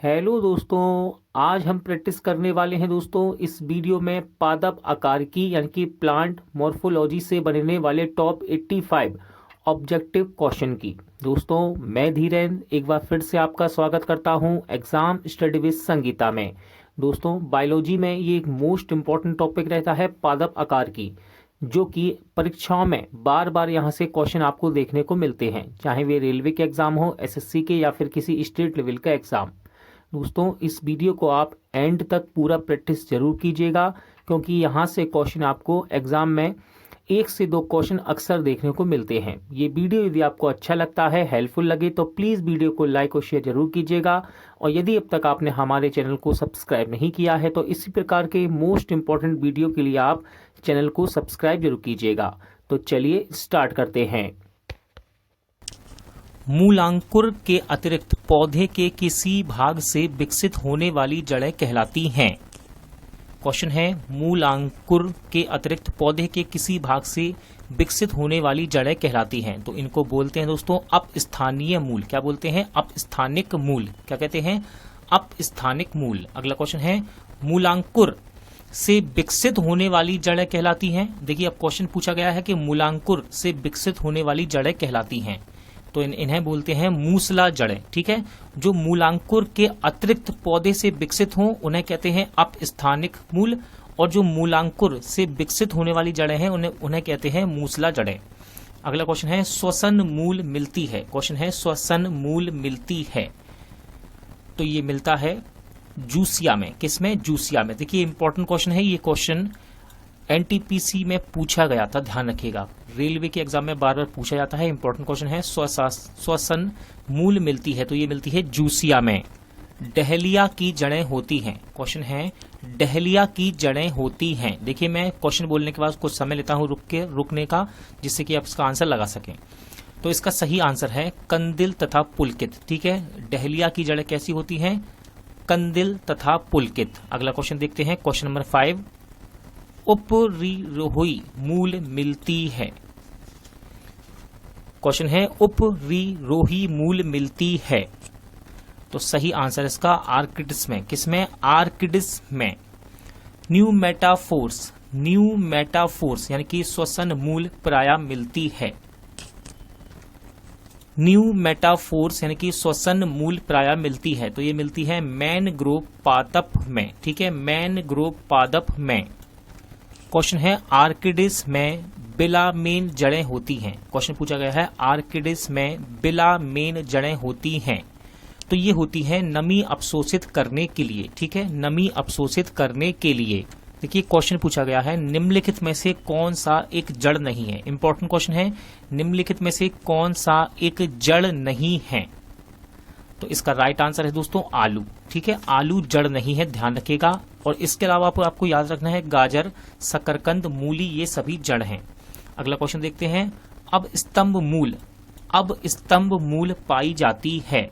Hello दोस्तों, आज हम प्रैक्टिस करने वाले हैं दोस्तों इस वीडियो में पादप आकार की यानी कि प्लांट मॉर्फोलॉजी से बनने वाले टॉप 85 ऑब्जेक्टिव क्वेश्चन की। दोस्तों मैं धीरेन्द्र एक बार फिर से आपका स्वागत करता हूं एग्जाम स्टडी विद संगीता में। दोस्तों बायोलॉजी में ये एक मोस्ट इम्पॉर्टेंट टॉपिक रहता है पादप आकार की, जो कि परीक्षाओं में बार बार यहाँ से क्वेश्चन आपको देखने को मिलते हैं, चाहे वे रेलवे के एग्जाम हो, एसएससी के या फिर किसी स्टेट लेवल का एग्जाम। दोस्तों इस वीडियो को आप एंड तक पूरा प्रैक्टिस जरूर कीजिएगा, क्योंकि यहाँ से क्वेश्चन आपको एग्जाम में 1 से 2 क्वेश्चन अक्सर देखने को मिलते हैं। ये वीडियो यदि आपको अच्छा लगता है, हेल्पफुल लगे, तो प्लीज़ वीडियो को लाइक और शेयर जरूर कीजिएगा। और यदि अब तक आपने हमारे चैनल को सब्सक्राइब नहीं किया है तो इसी प्रकार के मोस्ट इंपॉर्टेंट वीडियो के लिए आप चैनल को सब्सक्राइब जरूर कीजिएगा। तो चलिए स्टार्ट करते हैं। मूलांकुर के अतिरिक्त पौधे के किसी भाग से विकसित होने वाली जड़ें कहलाती हैं। क्वेश्चन है, मूलांकुर के अतिरिक्त पौधे के किसी भाग से विकसित होने वाली जड़ें कहलाती हैं। तो इनको बोलते हैं दोस्तों अपस्थानीय मूल। क्या बोलते हैं? अपस्थानिक मूल। क्या कहते हैं? अपस्थानिक मूल। अगला क्वेश्चन है, मूलांकुर से विकसित होने वाली जड़ें कहलाती हैं। देखिए अब क्वेश्चन पूछा गया है कि मूलांकुर से विकसित होने वाली जड़ें कहलाती हैं, तो इन्हें बोलते हैं मूसला जड़ें। ठीक है, जो मूलांकुर के अतिरिक्त पौधे से विकसित हों उन्हें कहते हैं अपस्थानिक मूल, और जो मूलांकुर से विकसित होने वाली जड़ें हैं उन्हें कहते हैं मूसला जड़ें। अगला क्वेश्चन है, श्वसन मूल मिलती है। क्वेश्चन है, श्वसन मूल मिलती है, तो ये मिलता है जूसिया में। किसमें? जूसिया में। देखिए इंपॉर्टेंट क्वेश्चन है, ये क्वेश्चन एनटीपीसी में पूछा गया था, ध्यान रखिएगा। रेलवे के एग्जाम में बार बार पूछा जाता है। इंपॉर्टेंट क्वेश्चन है, श्वसन मूल मिलती है, तो ये मिलती है जूसिया में। डहलिया की जड़ें होती हैं। क्वेश्चन है, डहलिया की जड़ें होती हैं। देखिए मैं क्वेश्चन बोलने के बाद कुछ समय लेता हूं रुकने का, जिससे कि आप इसका आंसर लगा सकें। तो इसका सही आंसर है कंदिल तथा पुलकित। ठीक है, डहलिया की जड़ें कैसी होती हैं? कंदिल तथा पुलकित। अगला क्वेश्चन देखते हैं, क्वेश्चन नंबर 5। उपरिरोही मूल मिलती है। क्वेश्चन है, उपरिरोही मूल मिलती है, तो सही आंसर इसका आर्किड्स में। किसमें? आर्किड्स में। न्यू मेटाफोर्स यानी कि श्वसन मूल प्राय मिलती है। न्यू मेटाफोर्स यानी कि श्वसन मूल प्राय मिलती है, तो ये मिलती है मैनग्रोव पादप में। ठीक है, मैनग्रोव पादप में। क्वेश्चन है, आर्किडिस में बिलामेन जड़ें होती हैं। क्वेश्चन पूछा गया है, आर्किडिस में बिलामेन जड़ें होती हैं, तो ये होती है नमी अवशोषित करने के लिए। ठीक है, नमी अवशोषित करने के लिए। देखिए क्वेश्चन पूछा गया है, निम्नलिखित में से कौन सा एक जड़ नहीं है। इंपॉर्टेंट क्वेश्चन है, निम्नलिखित में से कौन सा एक जड़ नहीं है, तो इसका राइट आंसर है दोस्तों आलू। ठीक है, आलू जड़ नहीं है, ध्यान रखिएगा। और इसके अलावा आपको याद रखना है गाजर, शकरकंद, मूली, ये सभी जड़ हैं। अगला क्वेश्चन देखते हैं, अब स्तंभ मूल पाई जाती है,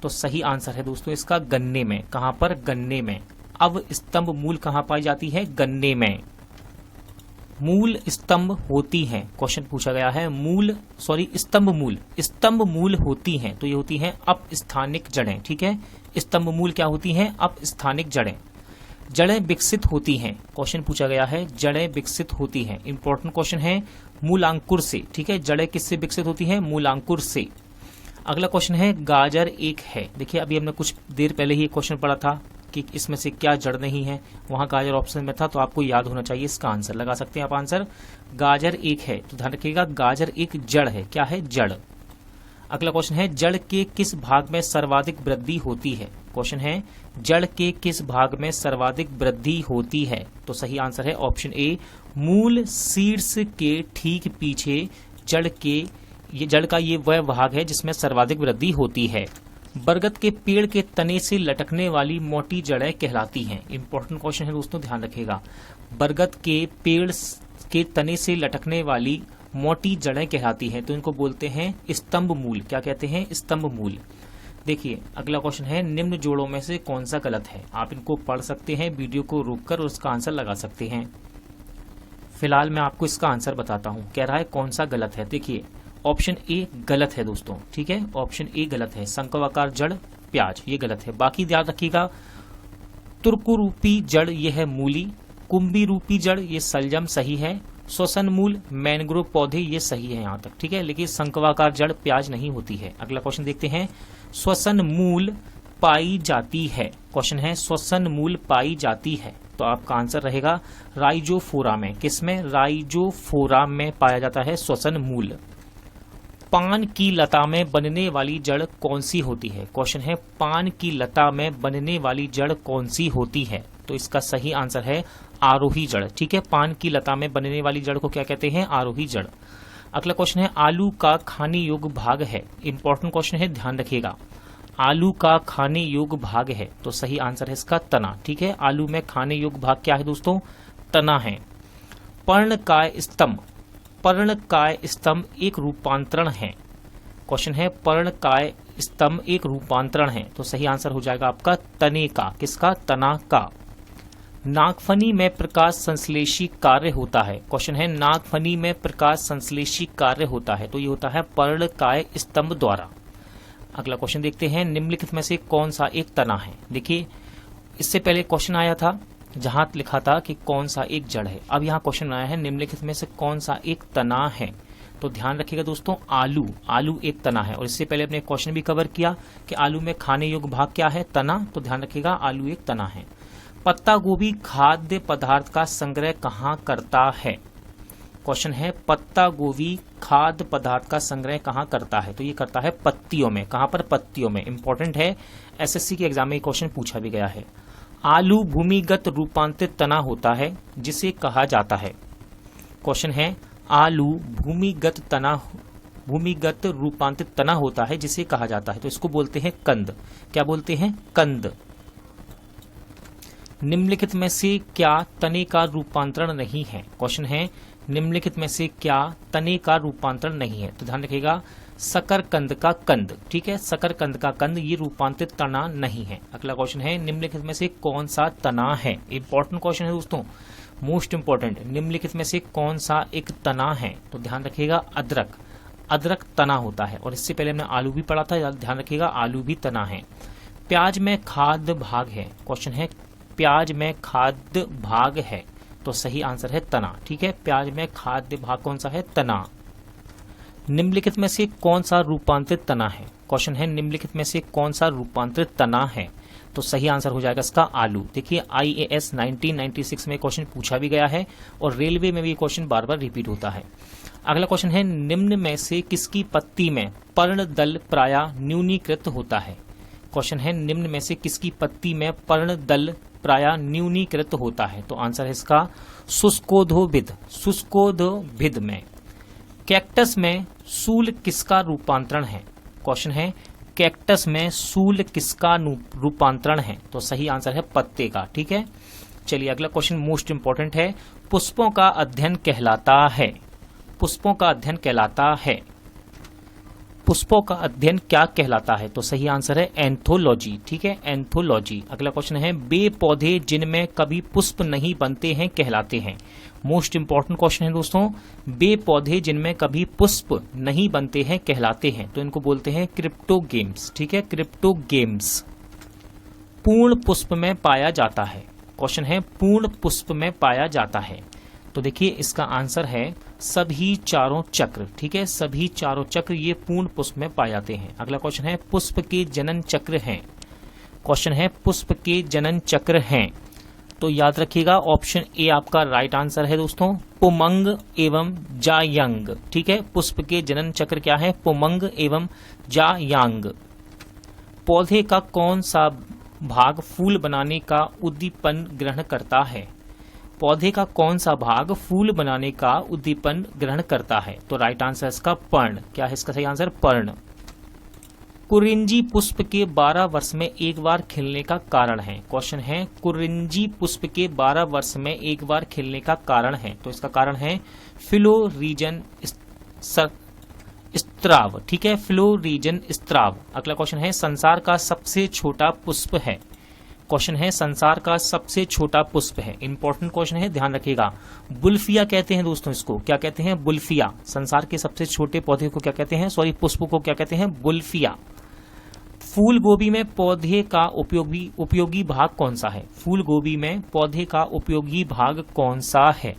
तो सही आंसर है दोस्तों इसका गन्ने में। कहां पर? गन्ने में। अब स्तंभ मूल कहां पाई जाती है? गन्ने में। मूल स्तंभ होती हैं। क्वेश्चन पूछा गया है, स्तंभ मूल होती हैं, तो ये होती हैं अपस्थानिक जड़ें। ठीक है, स्तंभ मूल क्या होती हैं? अपस्थानिक जड़ें। जड़ें विकसित होती हैं। क्वेश्चन पूछा गया है, जड़ें विकसित होती हैं। इंपॉर्टेंट क्वेश्चन है, मूलांकुर से। ठीक है, जड़ें किससे विकसित होती हैं? मूलांकुर से। अगला क्वेश्चन है, गाजर एक है। देखिए अभी हमने कुछ देर पहले ही क्वेश्चन पढ़ा था कि इसमें से क्या जड़ नहीं है, वहां गाजर ऑप्शन में था, तो आपको याद होना चाहिए, इसका आंसर लगा सकते हैं आप। आंसर गाजर एक है, तो ध्यान रखिएगा गाजर एक जड़ है। क्या है? जड़। अगला क्वेश्चन है, जड़ के किस भाग में सर्वाधिक वृद्धि होती है। क्वेश्चन है, जड़ के किस भाग में सर्वाधिक वृद्धि होती है, तो सही आंसर है ऑप्शन ए, मूल शीर्ष के ठीक पीछे जड़ का ये वह भाग है जिसमें सर्वाधिक वृद्धि होती है। बरगद के पेड़ के तने से लटकने वाली मोटी जड़ें कहलाती हैं। इंपॉर्टेंट क्वेश्चन है दोस्तों, ध्यान रखिएगा। बरगद के पेड़ के तने से लटकने वाली मोटी जड़ें कहलाती हैं, तो इनको बोलते हैं स्तंभ मूल। क्या कहते हैं? स्तंभ मूल। देखिए अगला क्वेश्चन है, निम्न जोड़ों में से कौन सा गलत है। आप इनको पढ़ सकते हैं, वीडियो को रोककर और उसका आंसर लगा सकते हैं। फिलहाल मैं आपको इसका आंसर बताता हूं। कह रहा है कौन सा गलत है। देखिए ऑप्शन ए गलत है दोस्तों। ठीक है, ऑप्शन ए गलत है। शंक्वाकार जड़ प्याज, ये गलत है। बाकी याद रखिएगा, तुर्क रूपी जड़ ये है मूली, कुंभी रूपी जड़ ये सलजम सही है, श्वसन मूल मैंग्रोव पौधे ये सही है यहां तक, ठीक है। लेकिन शंक्वाकार जड़ प्याज नहीं होती है। अगला क्वेश्चन देखते हैं, श्वसन मूल पाई जाती है। क्वेश्चन है श्वसन मूल पाई जाती है, तो आपका आंसर रहेगा राइजोफोरा में। किसमें? राइजोफोरा में पाया जाता है श्वसन मूल। पान की लता में बनने वाली जड़ कौन सी होती है? क्वेश्चन है पान की लता में बनने वाली जड़ कौन सी होती है? तो इसका सही आंसर है आरोही जड़, ठीक है। पान की लता में बनने वाली जड़ को क्या कहते हैं? आरोही जड़। अगला क्वेश्चन है आलू का खाने योग्य भाग है। इंपॉर्टेंट क्वेश्चन है, ध्यान रखिएगा। आलू का खाने योग्य भाग है, तो सही आंसर है इसका तना, ठीक है। आलू में खाने योग्य भाग क्या है दोस्तों? तना है। पर्णकाय स्तंभ, पर्णकाय स्तंभ एक रूपांतरण है। क्वेश्चन है पर्णकाय स्तंभ एक रूपांतरण है, तो सही आंसर हो जाएगा आपका तने का। किसका? तना का। नागफनी में प्रकाश संश्लेषी कार्य होता है। क्वेश्चन है नागफनी में प्रकाश संश्लेषी कार्य होता है, तो ये होता है पर्णकाय स्तंभ द्वारा। अगला क्वेश्चन देखते हैं, निम्नलिखित में से कौन सा एक तना है? देखिए, इससे पहले क्वेश्चन आया था जहां लिखा था कि कौन सा एक जड़ है। अब यहाँ क्वेश्चन आया है निम्नलिखित में से कौन सा एक तना है। तो ध्यान रखिएगा दोस्तों, आलू, आलू एक तना है। और इससे पहले अपने क्वेश्चन भी कवर किया कि आलू में खाने योग्य भाग क्या है? तना। तो ध्यान रखिएगा आलू एक तना है। पत्ता गोभी खाद्य पदार्थ का संग्रह कहाँ करता है? क्वेश्चन है पत्ता गोभी खाद्य पदार्थ का संग्रह कहाँ करता है? तो ये करता है पत्तियों में। कहाँ पर? पत्तियों में। इंपॉर्टेंट है, एसएससी के एग्जाम में क्वेश्चन पूछा भी गया है। आलू भूमिगत रूपांतरित तना होता है जिसे कहा जाता है। क्वेश्चन है आलू भूमिगत रूपांतरित तना होता है जिसे कहा जाता है, तो इसको बोलते हैं कंद। क्या बोलते हैं? कंद। निम्नलिखित में से क्या तने का रूपांतरण नहीं है? क्वेश्चन है निम्नलिखित में से क्या तने का रूपांतरण नहीं है? तो ध्यान रखिएगा, शकरकंद का कंद, ठीक है। शकरकंद का कंद ये रूपांतरित तना नहीं है। अगला क्वेश्चन है निम्नलिखित में से कौन सा तना है? इंपॉर्टेंट क्वेश्चन है दोस्तों, मोस्ट इंपॉर्टेंट। निम्नलिखित में से कौन सा एक तना है? तो ध्यान रखिएगा अदरक, अदरक तना होता है। और इससे पहले हमने आलू भी पढ़ा था, ध्यान रखिएगा आलू भी तना है। प्याज में खाद्य भाग है। क्वेश्चन है प्याज में खाद्य भाग है, तो सही आंसर है तना, ठीक है। प्याज में खाद्य भाग कौन सा है? तना। निम्नलिखित में से कौन सा रूपांतरित तना है? क्वेश्चन है निम्नलिखित में से कौन सा रूपांतरित तना है? तो सही आंसर हो जाएगा इसका आलू। देखिए IAS 1996 में क्वेश्चन पूछा भी गया है और रेलवे में भी क्वेश्चन बार बार रिपीट होता है। अगला क्वेश्चन है निम्न में से किसकी पत्ती में पर्णदल प्रायः न्यूनीकृत होता है? क्वेश्चन है निम्न में से किसकी पत्ती में पर्णदल प्रायः न्यूनीकृत होता है? तो आंसर है इसका शुष्कोद्भिद, शुष्कोद्भिद में। कैक्टस में सूल किसका रूपांतरण है? क्वेश्चन है कैक्टस में सूल किसका रूपांतरण है? तो सही आंसर है पत्ते का, ठीक है। चलिए अगला क्वेश्चन मोस्ट इंपॉर्टेंट है, पुष्पों का अध्ययन कहलाता है। पुष्पों का अध्ययन कहलाता है, पुष्पों का अध्ययन क्या कहलाता है? तो सही आंसर है एंथोलॉजी, ठीक है, एंथोलॉजी। अगला क्वेश्चन है बे पौधे जिनमें कभी पुष्प नहीं बनते हैं कहलाते हैं। मोस्ट इंपॉर्टेंट क्वेश्चन है दोस्तों, बे पौधे जिनमें कभी पुष्प नहीं बनते हैं कहलाते हैं, तो इनको बोलते हैं क्रिप्टोगेम्स, ठीक है, क्रिप्टोगेम्स। पूर्ण पुष्प में पाया जाता है। क्वेश्चन है पूर्ण पुष्प में पाया जाता है, तो देखिए इसका आंसर है सभी चारों चक्र, ठीक है, सभी चारों चक्र ये पूर्ण पुष्प में पाए जाते हैं। अगला क्वेश्चन है पुष्प के जनन चक्र हैं। क्वेश्चन है पुष्प के जनन चक्र हैं, तो याद रखिएगा ऑप्शन ए आपका राइट आंसर है दोस्तों, पुमंग एवं जायांग, ठीक है। पुष्प के जनन चक्र क्या है? पुमंग एवं जायांग। पौधे का कौन सा भाग फूल बनाने का उद्दीपन ग्रहण करता है? पौधे का कौन सा भाग फूल बनाने का उद्दीपन ग्रहण करता है? तो राइट आंसर इसका पर्ण। क्या है इसका सही आंसर? पर्ण। कुरिंजी पुष्प के 12 वर्ष में एक बार खिलने का कारण है। क्वेश्चन है कुरिंजी पुष्प के 12 वर्ष में एक बार खिलने का कारण है, तो इसका कारण है फिलोरीजन स्त्राव, ठीक है, फिलोरीजन स्त्राव। अगला क्वेश्चन है संसार का सबसे छोटा पुष्प है। क्वेश्चन है संसार का सबसे छोटा पुष्प है। इंपॉर्टेंट क्वेश्चन है, ध्यान रखिएगा। बुल्फिया कहते हैं दोस्तों, इसको क्या कहते हैं? बुल्फिया। संसार के सबसे छोटे पौधे को क्या कहते हैं? सॉरी, पुष्प को क्या कहते हैं? बुल्फिया। फूल गोभी में पौधे का उपयोगी भाग कौन सा है? फूल गोभी में पौधे का उपयोगी भाग कौन सा है?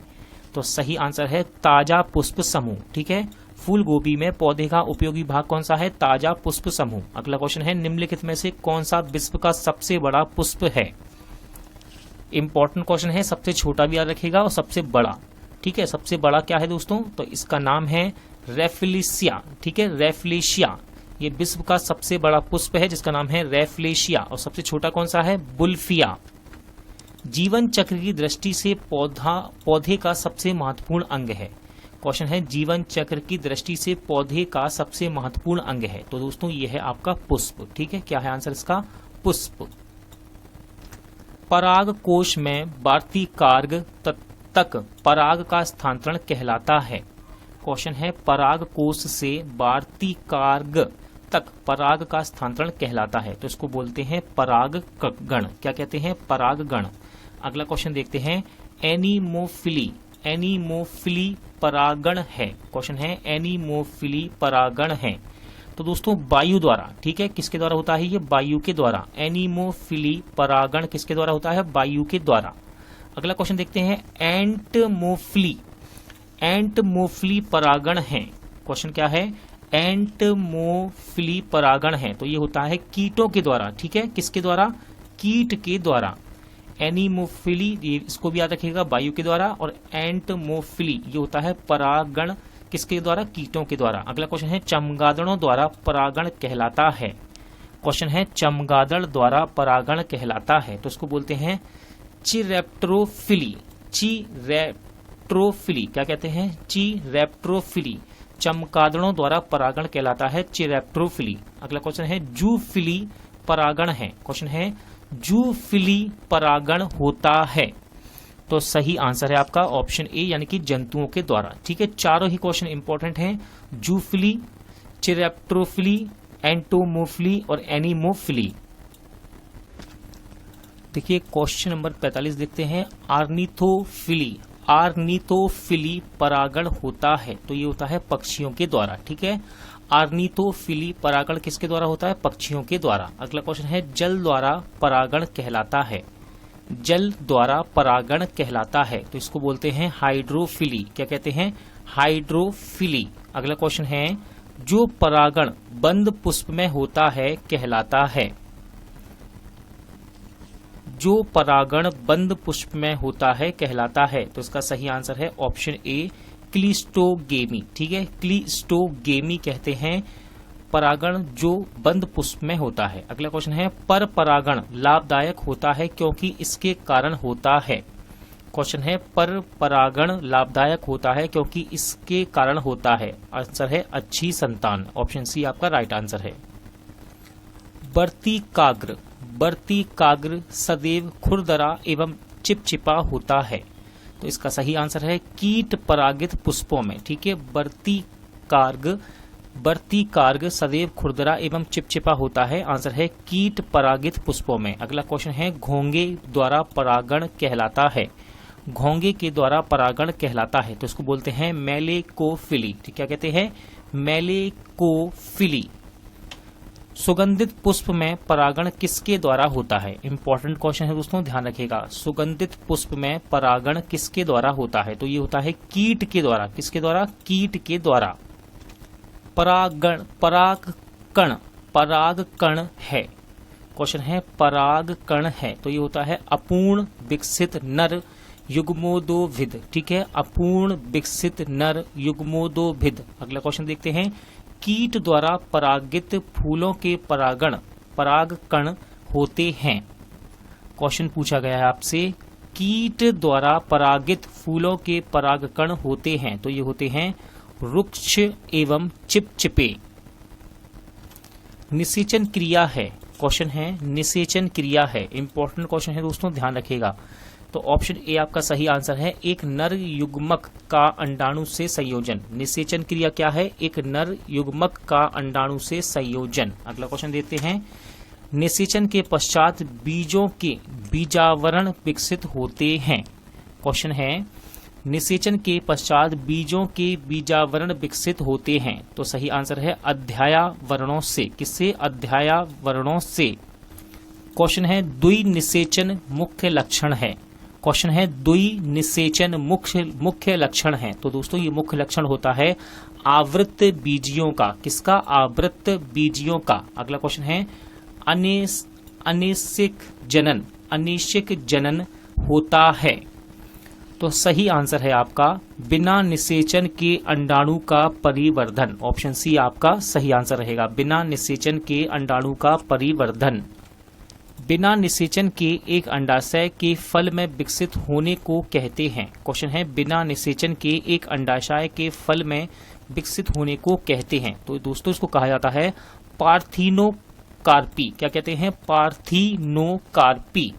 तो सही आंसर है ताजा पुष्प समूह। ठीक है, फूल गोभी में पौधे का उपयोगी भाग कौन सा है? ताजा पुष्प समूह। अगला क्वेश्चन है, निम्नलिखित में से कौन सा विश्व का सबसे बड़ा पुष्प है? इंपॉर्टेंट क्वेश्चन है, सबसे छोटा भी याद रखिएगा और सबसे बड़ा। ठीक है, सबसे बड़ा क्या है दोस्तों? तो इसका नाम है रेफलेशिया। ठीक है, रेफलेशिया ये विश्व का सबसे बड़ा पुष्प है जिसका नाम है रेफलेशिया। और सबसे छोटा कौन सा है? बुल्फिया। जीवन चक्र की दृष्टि से पौधे का सबसे महत्वपूर्ण अंग है। क्वेश्चन है, जीवन चक्र की दृष्टि से पौधे का सबसे महत्वपूर्ण अंग है। तो दोस्तों ये है आपका पुष्प। ठीक है, क्या है आंसर इसका? पुष्प। पराग कोश में वार्तिकार्ग तक पराग का स्थानांतरण कहलाता है। क्वेश्चन है, पराग कोश से वार्तिकार्ग तक पराग का स्थानांतरण कहलाता है। तो इसको बोलते हैं परागगण। क्या कहते हैं? परागगण। अगला क्वेश्चन देखते हैं, एनीमोफिली। एनीमोफिली परागण है। क्वेश्चन है, एनीमोफिली परागण है। तो दोस्तों वायु द्वारा, ठीक है, किसके द्वारा होता है? ये वायु के द्वारा। एनीमोफिली परागण किसके द्वारा होता है? वायु के द्वारा। अगला क्वेश्चन देखते हैं, एंटमोफिली। एंटमोफिली परागण है। क्वेश्चन क्या है? एंटमोफिली परागण है। तो ये होता है कीटों के द्वारा। ठीक है, किसके द्वारा? कीट के द्वारा। एनीमोफिली, इसको भी याद रखिएगा, वायु के द्वारा। और एंटमोफिली ये होता है परागण किसके द्वारा? कीटों के द्वारा। अगला क्वेश्चन है, चमगादड़ों द्वारा परागण कहलाता है। क्वेश्चन है, चमगादड़ द्वारा परागण कहलाता है। तो इसको बोलते हैं चिरैप्टरोफिली। चिरैप्टरोफिली क्या कहते हैं? चिरैप्टरोफिली। चमगादड़ों द्वारा परागण कहलाता है चिरैप्टरोफिली। अगला क्वेश्चन है, जूफिली परागण है। क्वेश्चन है, जूफिली परागण होता है। तो सही आंसर है आपका ऑप्शन ए, यानी कि जंतुओं के द्वारा। ठीक है, चारों ही क्वेश्चन इंपॉर्टेंट हैं। जूफिली, चिरैप्टरोफिली, एंटोमोफिली और एनीमोफिली। देखिए क्वेश्चन नंबर 45 देखते हैं, आर्निथोफिली। आर्निथोफिली परागण होता है। तो ये होता है पक्षियों के द्वारा। ठीक है, आर्निथोफिली परागण किसके द्वारा होता है? पक्षियों के द्वारा। अगला क्वेश्चन है, जल द्वारा परागण कहलाता है। जल द्वारा परागण कहलाता है। तो इसको बोलते हैं हाइड्रोफिली। क्या कहते हैं? हाइड्रोफिली। अगला क्वेश्चन है, जो परागण बंद पुष्प में होता है कहलाता है। जो परागण बंद पुष्प में होता है कहलाता है। तो इसका सही आंसर है ऑप्शन ए, क्लिस्टोगेमी। ठीक है, क्लिस्टोगेमी कहते हैं परागण जो बंद पुष्प में होता है। अगला क्वेश्चन है, पर परागण लाभदायक होता है क्योंकि इसके कारण होता है। क्वेश्चन है, पर परागण लाभदायक होता है क्योंकि इसके कारण होता है। आंसर है अच्छी संतान। ऑप्शन सी आपका राइट आंसर है। वर्तिकाग्र। वर्तिकाग्र सदैव खुरदरा एवं चिपचिपा होता है। तो इसका सही आंसर है कीट परागित पुष्पों में। ठीक है, वर्तिकार्ग सदैव खुरदरा एवं चिपचिपा होता है। आंसर है कीट परागित पुष्पों में। अगला क्वेश्चन है, घोंगे द्वारा परागण कहलाता है। घोंगे के द्वारा परागण कहलाता है। तो इसको बोलते हैं मेलेकोफिली। ठीक, क्या कहते हैं? मेलेकोफिली। सुगंधित पुष्प में परागण किसके द्वारा होता है? इंपॉर्टेंट क्वेश्चन है दोस्तों, ध्यान रखिएगा। सुगंधित पुष्प में परागण किसके द्वारा होता है? तो ये होता है कीट के द्वारा। किसके द्वारा? कीट के द्वारा। परागकण है। क्वेश्चन है, परागकण है। तो ये होता है अपूर्ण विकसित नर युग्मोदोभिद। ठीक है, अपूर्ण विकसित नर युग्मोदोभिद। अगला क्वेश्चन देखते हैं, कीट द्वारा परागित फूलों के परागकण होते हैं। क्वेश्चन पूछा गया है आपसे, कीट द्वारा परागित फूलों के परागकण होते हैं। तो ये होते हैं वृक्ष एवं चिपचिपे। निषेचन क्रिया है। क्वेश्चन है, निषेचन क्रिया है। इंपॉर्टेंट क्वेश्चन है दोस्तों, ध्यान रखिएगा। तो ऑप्शन ए आपका सही आंसर है, एक नर युग्मक का अंडाणु से संयोजन। निषेचन क्रिया क्या है? एक नर युग्मक का अंडाणु से संयोजन। अगला क्वेश्चन देते हैं, निषेचन के पश्चात बीजों के बीजावरण विकसित होते हैं। क्वेश्चन है, निषेचन के पश्चात बीजों के बीजावरण विकसित होते हैं? तो सही आंसर है अध्यायावरणों से। किससे? अध्यायावरणों से। क्वेश्चन है द्विनिषेचन मुख्य लक्षण है। क्वेश्चन है द्विनिषेचन मुख्य लक्षण है। तो दोस्तों ये मुख्य लक्षण होता है आवृत बीजियों का। किसका? आवृत बीजियों का। अगला क्वेश्चन है अनिषिक जनन होता है। तो सही आंसर है आपका बिना निषेचन के अंडाणु का परिवर्धन। ऑप्शन सी आपका सही आंसर रहेगा, बिना निषेचन के अंडाणु का परिवर्धन। बिना निषेचन के एक अंडाशय के फल में विकसित होने को कहते हैं। क्वेश्चन है बिना निषेचन के एक अंडाशय के फल में विकसित होने को कहते हैं। तो दोस्तों इसको कहा जाता है पार्थिनोकार्पी। क्या कहते हैं? पार्थिनोकार्पी।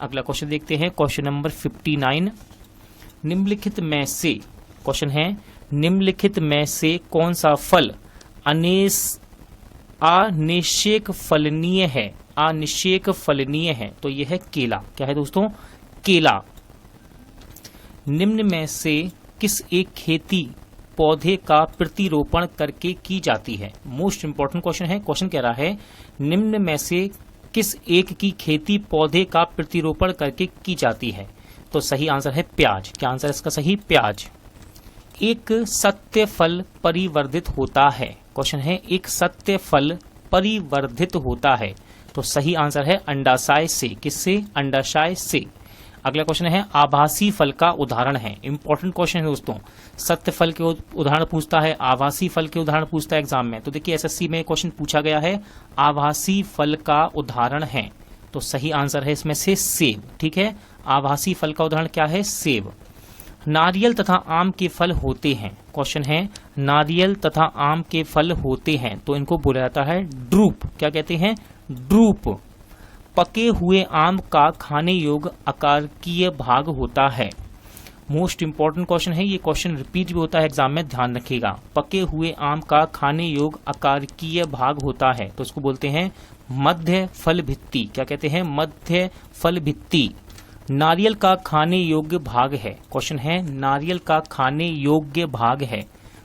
अगला क्वेश्चन देखते हैं, क्वेश्चन नंबर 59। निम्नलिखित में से, क्वेश्चन है निम्नलिखित में से कौन सा फल अनिषेक फलनीय है? अनिषेक फलनीय है। तो यह है केला। क्या है दोस्तों? केला। निम्न में से किस एक खेती पौधे का प्रतिरोपण करके की जाती है? मोस्ट इंपॉर्टेंट क्वेश्चन है। क्वेश्चन कह रहा है निम्न में से किस एक की खेती पौधे का प्रतिरोपण करके की जाती है? तो सही आंसर है प्याज। क्या आंसर है इसका सही? प्याज। एक सत्य फल परिवर्धित होता है। क्वेश्चन है एक सत्य फल परिवर्धित होता है। तो सही आंसर है अंडाशय से। किससे? अंडाशय से। अगला क्वेश्चन है आभासी फल का उदाहरण है। इंपॉर्टेंट क्वेश्चन है दोस्तों। सत्य फल के उदाहरण पूछता है, आभासी फल के उदाहरण पूछता है एग्जाम में। तो देखिए एसएससी में क्वेश्चन पूछा गया है आभासी फल का उदाहरण है। तो सही आंसर है इसमें से सेब। ठीक है, आभासी फल का उदाहरण क्या है? सेब। नारियल तथा आम के फल होते हैं। क्वेश्चन है नारियल तथा आम के फल होते हैं तो इनको बोला जाता है ड्रूप। क्या कहते हैं? ड्रूप। पके हुए आम का खाने योग्य आकारीय भाग होता है। मोस्ट इंपॉर्टेंट क्वेश्चन है, ये क्वेश्चन रिपीट भी होता है एग्जाम में, ध्यान रखिएगा। पके हुए आम का खाने योग्य आकारीय भाग होता है तो इसको बोलते हैं मध्य फल भित्ति। क्या कहते हैं? मध्य फल भित्ति। नारियल का खाने योग्य भाग है। क्वेश्चन है नारियल का खाने योग्य भाग है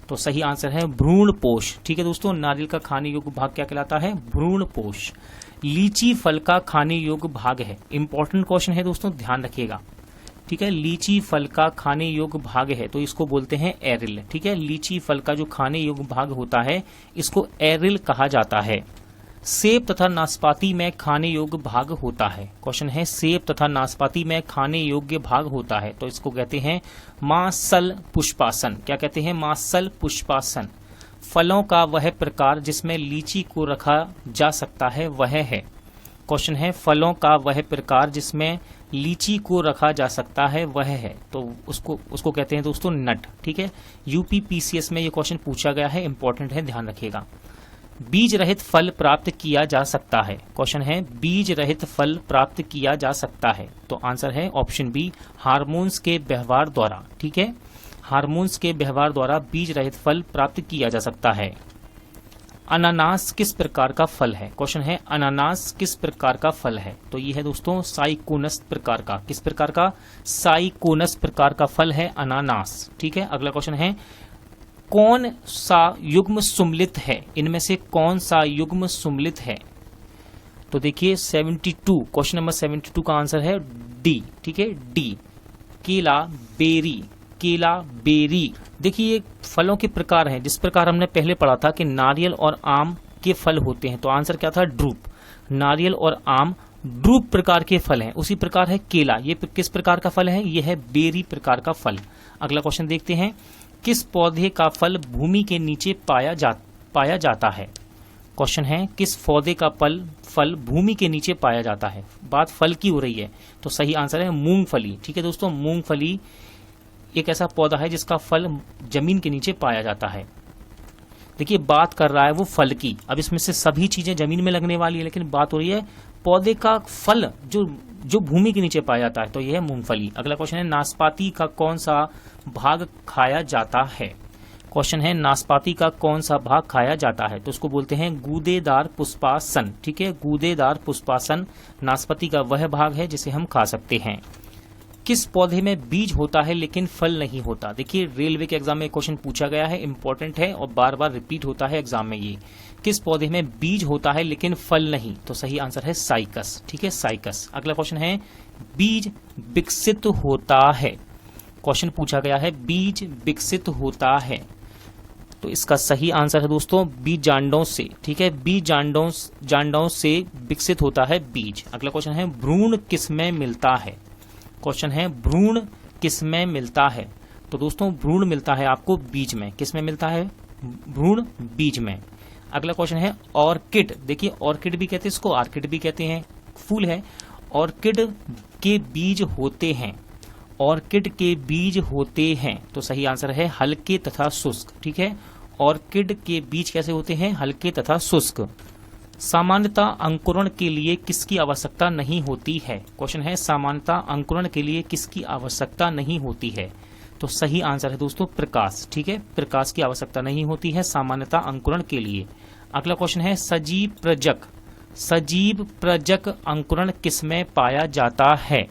तो सही आंसर है भ्रूणपोष। ठीक है दोस्तों, नारियल का खाने योग्य भाग क्या कहलाता है? भ्रूणपोष। लीची फल का खाने योग्य भाग है। इंपॉर्टेंट क्वेश्चन है दोस्तों, ध्यान रखिएगा। ठीक है, लीची फल का खाने योग्य भाग है तो इसको बोलते हैं एरिल। ठीक है, लीची फल का जो खाने योग्य भाग होता है इसको एरिल कहा जाता है। सेब तथा नाशपाती में खाने योग्य भाग होता है। क्वेश्चन है सेब तथा नाशपाती में खाने योग्य भाग होता है तो इसको कहते हैं मासल पुष्पासन। क्या कहते हैं? मासल पुष्पासन। फलों का वह प्रकार जिसमें लीची को रखा जा सकता है वह है। क्वेश्चन है फलों का वह प्रकार जिसमें लीची को रखा जा सकता है वह है तो उसको कहते हैं दोस्तों नट। ठीक है, यूपीपीसीएस में ये क्वेश्चन पूछा गया है, इंपॉर्टेंट है, ध्यान रखिएगा। बीज रहित फल प्राप्त किया जा सकता है। क्वेश्चन है बीज रहित फल प्राप्त किया जा सकता है तो आंसर है ऑप्शन बी हार्मोन्स के व्यवहार द्वारा। ठीक है, हार्मोन्स के व्यवहार द्वारा बीज रहित फल प्राप्त किया जा सकता है। अनानास किस प्रकार का फल है? क्वेश्चन है अनानास किस प्रकार का फल है तो ये है दोस्तों साइकोनस प्रकार का। किस प्रकार का? साइकोनस प्रकार का फल है अनानास। ठीक है, अगला क्वेश्चन है कौन सा युग्म सुम्मिलित है? इनमें से कौन सा युग्म सुम्मिलित है? तो देखिए 72, क्वेश्चन नंबर 72 का आंसर है डी। ठीक है, डी। केला बेरी। केला बेरी। देखिए ये फलों के प्रकार हैं जिस प्रकार हमने पहले पढ़ा था कि नारियल और आम के फल होते हैं तो आंसर क्या था? ड्रूप। नारियल और आम ड्रूप प्रकार के फल हैं। उसी प्रकार है केला, ये किस प्रकार का फल है? ये है बेरी प्रकार का फल। अगला क्वेश्चन देखते हैं किस पौधे का फल भूमि के नीचे पाया जाता है? क्वेश्चन है किस पौधे का फल भूमि के नीचे पाया जाता है? बात फल की हो रही है तो सही आंसर है मूंगफली। ठीक है दोस्तों, मूंगफली एक ऐसा पौधा है जिसका फल जमीन के नीचे पाया जाता है। देखिए बात कर रहा है वो फल की, अब इसमें से सभी चीजें जमीन में लगने वाली है लेकिन बात हो रही है पौधे का फल जो भूमि के नीचे पाया जाता है तो यह है मूंगफली। अगला क्वेश्चन है नाशपाती का कौन सा भाग खाया जाता है? क्वेश्चन है नाशपाती का कौन सा भाग खाया जाता है तो उसको बोलते हैं गूदेदार पुष्पासन। ठीक है, गूदेदार पुष्पासन नाशपाती का वह भाग है जिसे हम खा सकते हैं। किस पौधे में बीज होता है लेकिन फल नहीं होता? देखिए रेलवे के एग्जाम में क्वेश्चन पूछा गया है, इंपॉर्टेंट है और बार बार रिपीट होता है एग्जाम में ये। किस पौधे में बीज होता है लेकिन फल नहीं? तो सही आंसर है साइकस। ठीक है, साइकस। अगला क्वेश्चन है बीज विकसित होता है। क्वेश्चन पूछा गया है बीज विकसित होता है, तो इसका सही आंसर है दोस्तों बीजांडों से। ठीक है, बीजांडों से विकसित होता है बीज। अगला क्वेश्चन है भ्रूण किसमें मिलता है? क्वेश्चन है भ्रूण किसमें मिलता है? तो दोस्तों भ्रूण मिलता है आपको बीज में। किसमें मिलता है? भ्रूण बीज में। अगला क्वेश्चन है ऑर्किड। देखिए ऑर्किड भी कहते हैं इसको, ऑर्किड भी कहते हैं, फूल है। ऑर्किड के बीज होते हैं, ऑर्किड के बीज होते हैं, तो सही आंसर है हल्के तथा शुष्क। ठीक है, ऑर्किड के बीज कैसे होते हैं? हल्के तथा शुष्क। सामान्यतः अंकुरण के लिए किसकी आवश्यकता नहीं होती है? क्वेश्चन है सामान्यतः अंकुरण के लिए किसकी आवश्यकता नहीं होती है? तो सही आंसर है दोस्तों प्रकाश। ठीक है, प्रकाश की आवश्यकता नहीं होती है सामान्यतः अंकुरण के लिए। अगला क्वेश्चन है सजीव प्रजक। सजीव प्रजक अंकुरण किसमें पाया जाता है?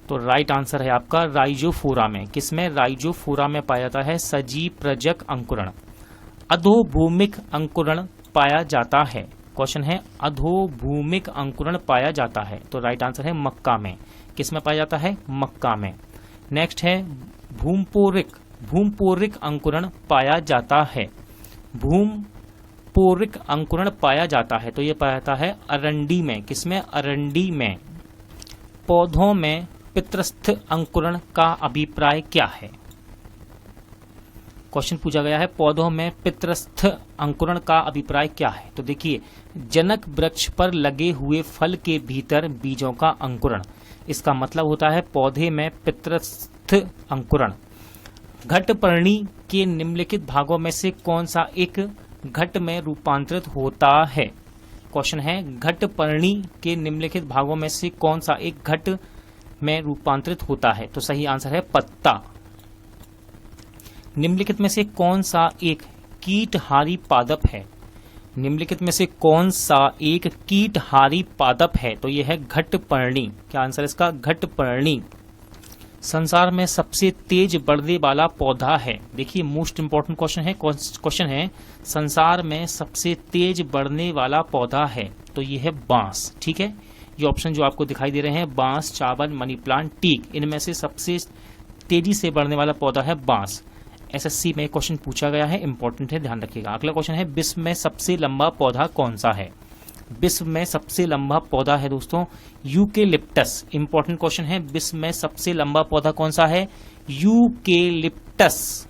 तो राइट आंसर है आपका राइजोफोरा में। किसमें? राइजोफोरा में पाया जाता है सजीव प्रजक अंकुरण। अधोभूमिक अंकुरण पाया जाता है। क्वेश्चन है अधोभूमिक अंकुरण पाया जाता है, तो राइट आंसर है मक्का में। किसमें पाया जाता है? मक्का में। नेक्स्ट है भूमपोरिक अंकुरण पाया जाता है। भूमपोरिक अंकुरण पाया जाता है, तो ये पाया जाता है अरंडी में। किसमें? अरंडी में। पौधों में पितृस्थ अंकुरण का अभिप्राय क्या है? क्वेश्चन पूछा गया है पौधों में पितृस्थ अंकुरण का अभिप्राय क्या है? तो देखिए जनक वृक्ष पर लगे हुए फल के भीतर बीजों का अंकुरण, इसका मतलब होता है पौधे में पितृस्थ अंकुरण। घटपर्णी के निम्नलिखित भागों में से कौन सा एक घट में रूपांतरित होता है? क्वेश्चन है घटपर्णी के निम्नलिखित भागों में से कौन सा एक घट में रूपांतरित होता है? तो सही आंसर है पत्ता। निम्नलिखित में से कौन सा एक कीटहारी पादप है? निम्नलिखित में से कौन सा एक कीटहारी पादप है? तो यह है घटपर्णी। क्या आंसर है इसका? घटपर्णी। संसार में सबसे तेज बढ़ने वाला पौधा है। देखिए मोस्ट इंपॉर्टेंट क्वेश्चन है। क्वेश्चन है संसार में सबसे तेज बढ़ने वाला पौधा है, तो यह है बांस। ठीक है, ये ऑप्शन जो आपको दिखाई दे रहे हैं बांस, चावल, मनी प्लांट, टीक, इनमें से सबसे तेजी से बढ़ने वाला पौधा है बांस। एसएससी में क्वेश्चन पूछा गया है, इंपॉर्टेंट है, ध्यान रखिएगा। अगला क्वेश्चन है विश्व में सबसे लंबा पौधा कौन सा है? विश्व में सबसे लंबा पौधा है दोस्तों यूकेलिप्टस। इंपॉर्टेंट क्वेश्चन है, विश्व में सबसे लंबा पौधा कौन सा है? यूकेलिप्टस।